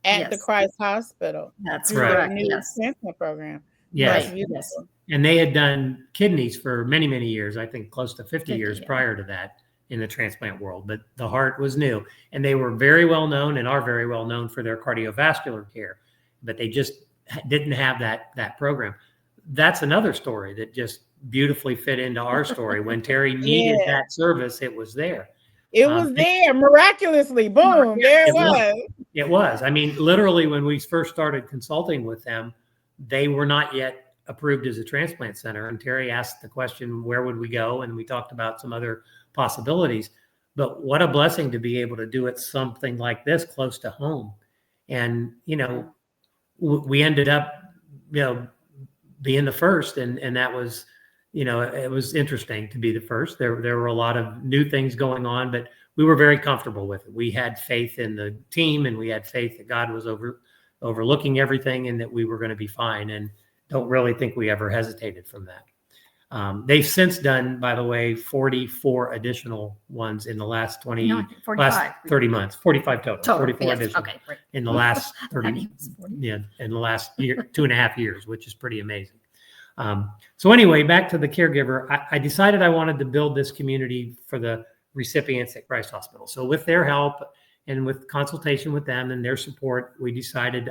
at the Christ Hospital. That's right. New transplant program. Yes. Yes. And they had done kidneys for many, many years. I think close to 50 years prior to that in the transplant world, but the heart was new, and they were very well known and are very well known for their cardiovascular care. but they just didn't have that program. That's another story that just beautifully fit into our story. When TERRI needed that service, it was there. It was there miraculously. Boom, there it was. It was. I mean, literally, when we first started consulting with them, they were not yet approved as a transplant center. And TERRI asked the question, where would we go? And we talked about some other possibilities. But what a blessing to be able to do it something like this close to home. And, you know, we ended up, you know, being the first. And that was, you know, it was interesting to be the first. There were a lot of new things going on, but we were very comfortable with it. We had faith in the team, and we had faith that God was overlooking everything and that we were going to be fine. And don't really think we ever hesitated from that. They've since done, by the way, 44 additional ones in the last 30 months, 45 total 44 additional in the last 30, in the last year, 2.5 years, which is pretty amazing. So anyway, back to the caregiver, I decided I wanted to build this community for the recipients at Christ Hospital. So with their help and with consultation with them and their support, I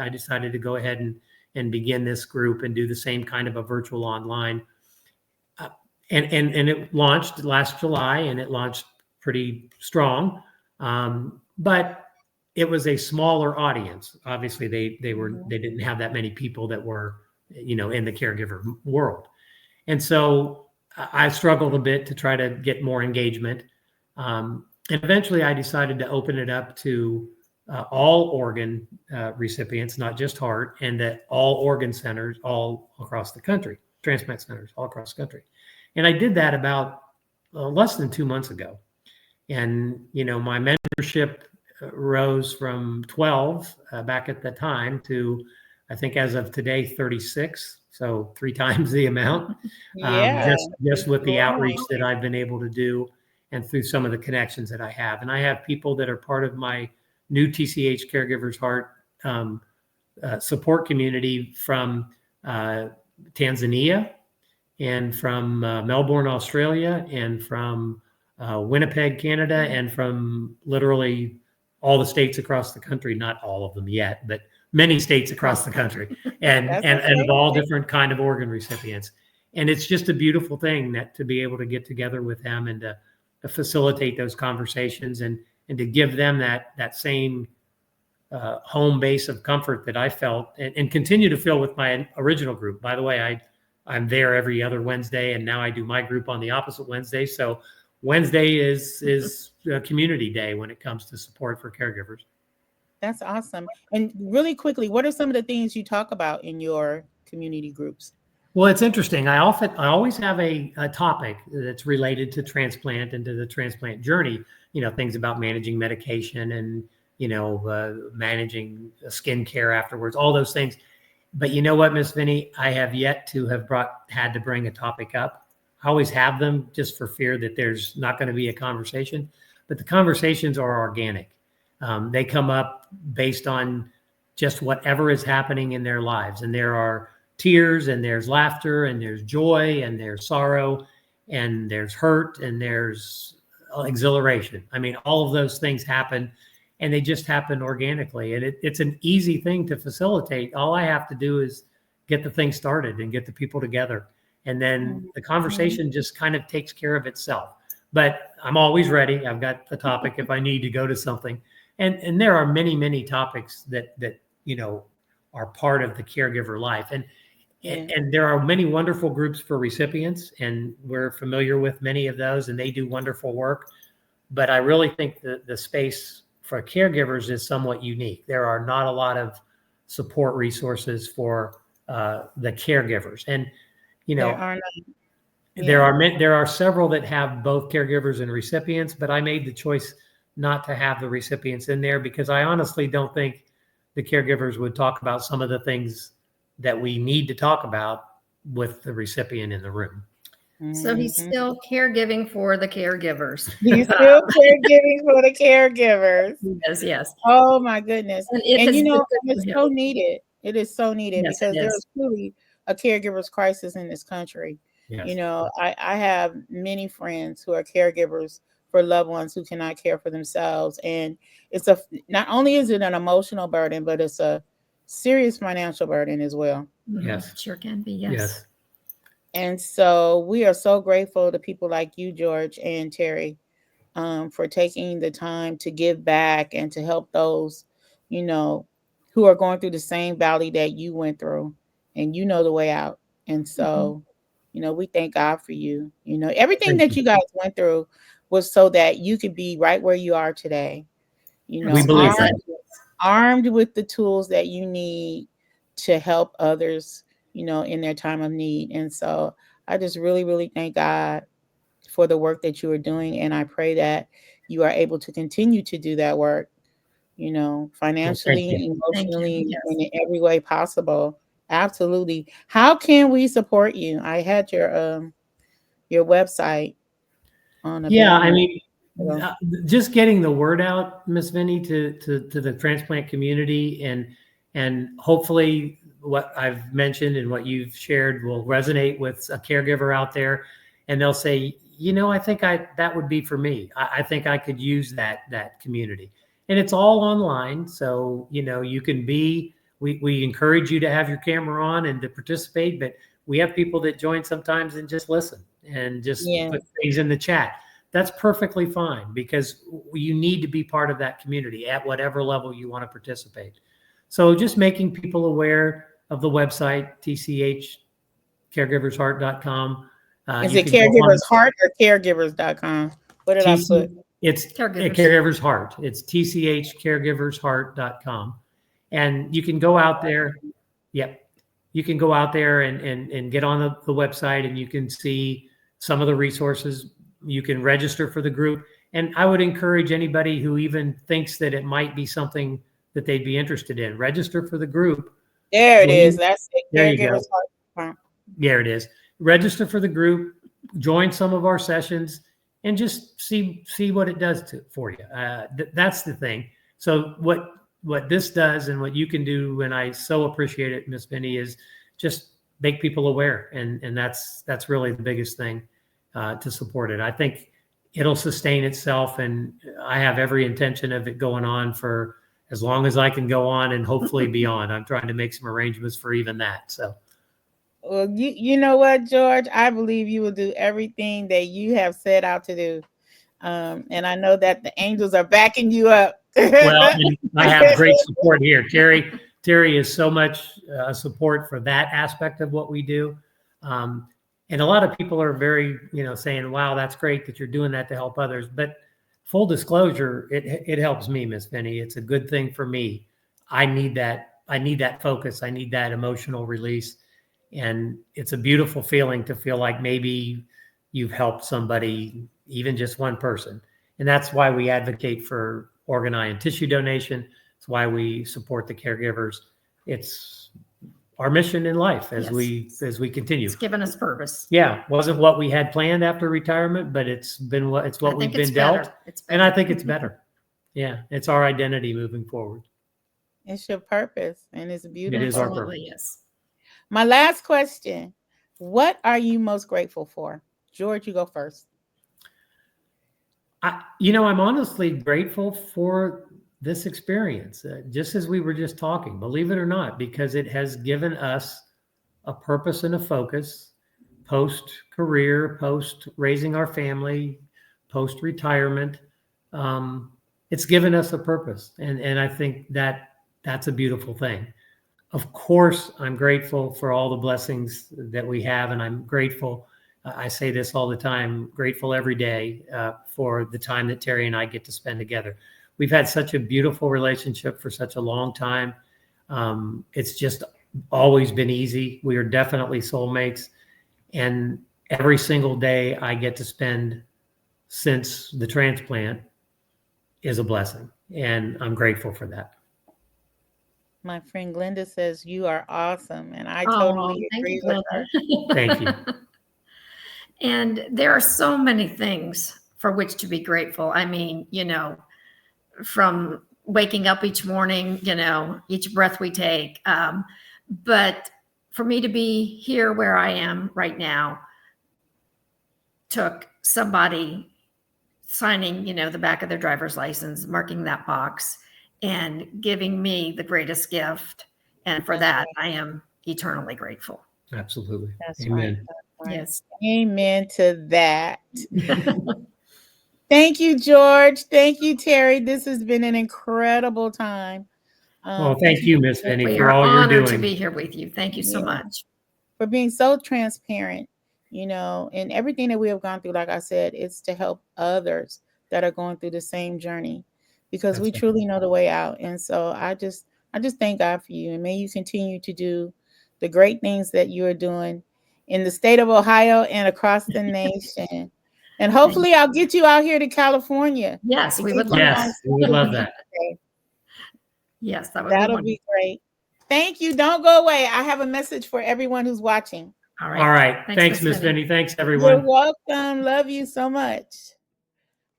decided to go ahead and begin this group and do the same kind of a virtual online. And it launched last July, and it launched pretty strong. But it was a smaller audience. Obviously, they didn't have that many people that were, you know, in the caregiver world. And so I struggled a bit to try to get more engagement. And eventually I decided to open it up to all organ recipients, not just heart, and that all organ centers all across the country, transplant centers all across the country. And I did that about less than 2 months ago. And, you know, my mentorship rose from 12 back at the time to, I think as of today, 36. So 3 times the amount, just with the outreach that I've been able to do and through some of the connections that I have. And I have people that are part of my new TCH Caregivers Heart support community from Tanzania and from Melbourne, Australia, and from Winnipeg, Canada, and from literally all the states across the country, not all of them yet, but many states across the country, and of all different kind of organ recipients. And it's just a beautiful thing that to be able to get together with them and to facilitate those conversations and to give them that same home base of comfort that I felt and continue to feel with my original group. By the way, I'm there every other Wednesday, and now I do my group on the opposite Wednesday. So Wednesday is community day when it comes to support for caregivers. That's awesome. And really quickly, what are some of the things you talk about in your community groups? Well, it's interesting. I always have a topic that's related to transplant and to the transplant journey. You know, things about managing medication and, you know, managing skin care afterwards, all those things. But you know what, Miss Vinnie, I have yet to have had to bring a topic up. I always have them just for fear that there's not going to be a conversation. But the conversations are organic. They come up based on just whatever is happening in their lives. And there are tears, and there's laughter, and there's joy, and there's sorrow, and there's hurt, and there's exhilaration. I mean, all of those things happen, and they just happen organically. And it's an easy thing to facilitate. All I have to do is get the thing started and get the people together. And then the conversation just kind of takes care of itself. But I'm always ready. I've got the topic if I need to go to something. And there are many, many topics that you know are part of the caregiver life. And there are many wonderful groups for recipients, and we're familiar with many of those, and they do wonderful work. But I really think that the space for caregivers is somewhat unique. There are not a lot of support resources for the caregivers. And, you know, there are several that have both caregivers and recipients, but I made the choice not to have the recipients in there because I honestly don't think the caregivers would talk about some of the things that we need to talk about with the recipient in the room. So he's still caregiving for the caregivers. He's still caregiving for the caregivers. Yes. Oh my goodness. And you know, it's so needed. It is so needed because there's truly a caregiver's crisis in this country. Yes. You know, I have many friends who are caregivers for loved ones who cannot care for themselves. And it's not only is it an emotional burden, but it's a serious financial burden as well. Yes. Sure can be. Yes. Yes. And so we are so grateful to people like you, George and Terry, for taking the time to give back and to help those, you know, who are going through the same valley that you went through, and you know the way out. And so, we thank God for you. Everything Thank that you. you guys went through was so that you could be right where you are today. We believe Armed, that. armed with the tools that you need to help others, in their time of need. And so I just really, really thank God for the work that you are doing. And I pray that you are able to continue to do that work, Well, thank financially, you. Thank you. emotionally, Yes. and in every way possible. Absolutely. How can we support you? I had your website on a Yeah, I banner. mean, just getting the word out, Miss Vinnie, to the transplant community, and hopefully what I've mentioned and what you've shared will resonate with a caregiver out there, and they'll say, I think that would be for me. I think I could use that community, and it's all online, so you can be. We encourage you to have your camera on and to participate, but we have people that join sometimes and just listen and just Yeah. put things in the chat. That's perfectly fine, because you need to be part of that community at whatever level you want to participate. So just making people aware of the website, tchcaregiversheart.com. Is You it can go on Caregivers Heart or caregivers.com? What did I put? it's Caregivers. Caregiver's Heart. It's tchcaregiversheart.com. And you can go out there. Yep. You can go out there and get on the website, and you can see some of the resources. You can register for the group. And I would encourage anybody who even thinks that it might be something that they'd be interested in, register for the group. There it is. That's it. There you go. Caregivers Heart. There it is. Register for the group, join some of our sessions, and just see what it does for you. That's the thing. So what this does and what you can do, and I so appreciate it, Miss Vinnie, is just make people aware, and that's really the biggest thing to support it. I think it'll sustain itself, and I have every intention of it going on for as long as I can go on, and hopefully beyond. I'm trying to make some arrangements for even that. So. Well, you know what, George? I believe you will do everything that you have set out to do. And I know that the angels are backing you up. Well, and I have great support here. TERRI is so much support for that aspect of what we do. And a lot of people are very, saying, wow, that's great that you're doing that to help others. But full disclosure, it helps me, Miss Vinnie. It's a good thing for me. I need that. I need that focus. I need that emotional release. And it's a beautiful feeling to feel like maybe you've helped somebody, even just one person. And that's why we advocate for organ, eye, and tissue donation. It's why we support the caregivers. It's our mission in life as we continue. It's given us purpose. Yeah, wasn't what we had planned after retirement, but it's what we've been dealt, and I think it's better. Yeah, it's our identity moving forward. It's your purpose, and it's beautiful. It is our purpose. Absolutely, yes. My last question: what are you most grateful for? George, you go first. I'm honestly grateful for this experience, just as we were just talking, believe it or not, because it has given us a purpose and a focus post-career, post-raising our family, post-retirement. It's given us a purpose, and I think that's a beautiful thing. Of course, I'm grateful for all the blessings that we have, and I'm grateful. I say this all the time, grateful every day for the time that TERRI and I get to spend together. We've had such a beautiful relationship for such a long time. It's just always been easy. We are definitely soulmates. And every single day I get to spend since the transplant is a blessing. And I'm grateful for that. My friend Glenda says you are awesome, and I totally agree with her. Thank you. And there are so many things for which to be grateful. I mean, from waking up each morning, each breath we take. But for me to be here where I am right now took somebody signing, the back of their driver's license, marking that box, and giving me the greatest gift And for that, I am eternally grateful. Absolutely. That's Amen. right. That's right. Yes. Amen to that. Thank you, George. Thank you, Terri. This has been an incredible time. Well, thank you, Miss Vinnie, We for are all you're honored to doing. be here with you. Thank you so Yeah. much. For being so transparent, and everything that we have gone through, like I said, it's to help others that are going through the same journey, because we That's right. truly know the way out. And so I just thank God for you, and may you continue to do the great things that you are doing in the state of Ohio and across the nation. And hopefully I'll get you out here to California. Yes, we would love Yes, that. we would love that. Yes, that would be That'll wonderful. be great. Thank you. Don't go away. I have a message for everyone who's watching. All All right. Thanks, Miss Miss Vinnie. Thanks, You're everyone. welcome. Love you so much.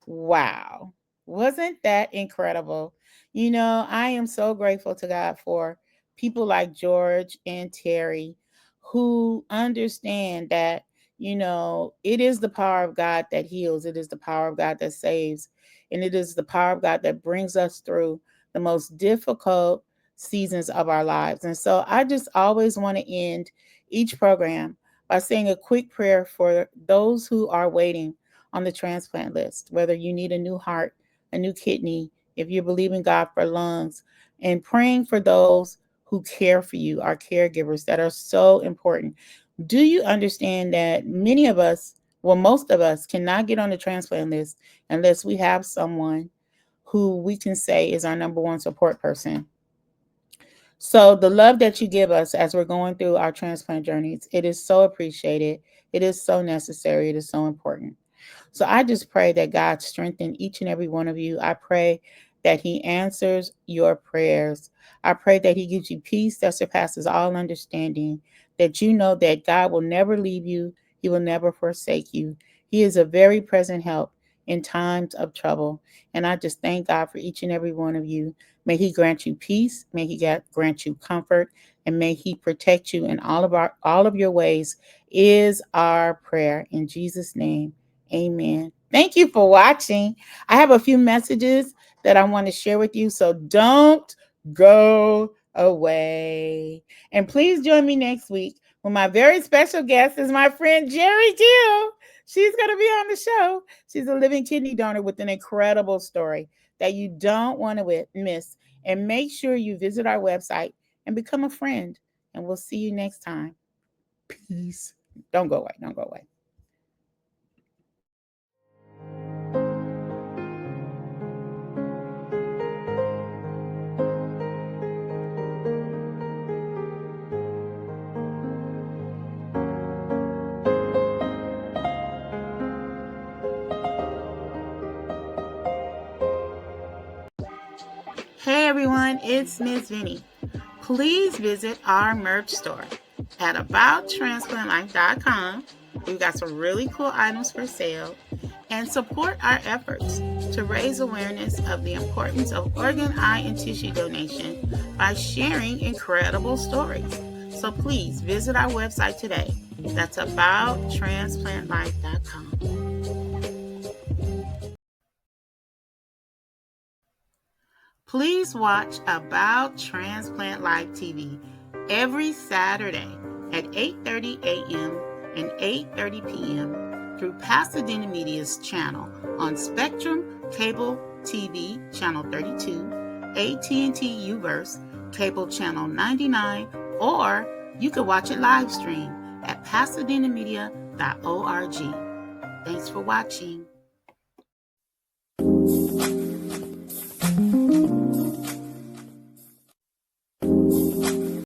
Wow. Wasn't that incredible? I am so grateful to God for people like George and Terri who understand that, it is the power of God that heals, it is the power of God that saves, and it is the power of God that brings us through the most difficult seasons of our lives. And so I just always want to end each program by saying a quick prayer for those who are waiting on the transplant list, whether you need a new heart, a new kidney, if you're believing God for lungs, and praying for those who care for you, our caregivers that are so important. Do you understand that many of us, well, most of us cannot get on the transplant list unless we have someone who we can say is our number one support person? So the love that you give us as we're going through our transplant journeys, it is so appreciated. It is so necessary. It is so important. So I just pray that God strengthen each and every one of you. I pray that He answers your prayers. I pray that He gives you peace that surpasses all understanding, that you know that God will never leave you. He will never forsake you. He is a very present help in times of trouble. And I just thank God for each and every one of you. May He grant you peace. May He grant you comfort. And may He protect you in all of your ways is our prayer. In Jesus' name. Amen. Thank you for watching. I have a few messages that I want to share with you, so don't go away. And please join me next week when my very special guest is my friend Jerry Gill. She's going to be on the show. She's a living kidney donor with an incredible story that you don't want to miss. And make sure you visit our website and become a friend. And we'll see you next time. Peace. Don't go away. Don't go away. Hey everyone, it's Miss Vinnie. Please visit our merch store at abouttransplantlife.com. We've got some really cool items for sale, and support our efforts to raise awareness of the importance of organ, eye, and tissue donation by sharing incredible stories. So please visit our website today. That's abouttransplantlife.com. Please watch About Transplant Life TV every Saturday at 8:30 a.m. and 8:30 p.m. through Pasadena Media's channel on Spectrum Cable TV Channel 32, AT&T Uverse Cable Channel 99, or you can watch it live stream at pasadenamedia.org. Thanks for watching.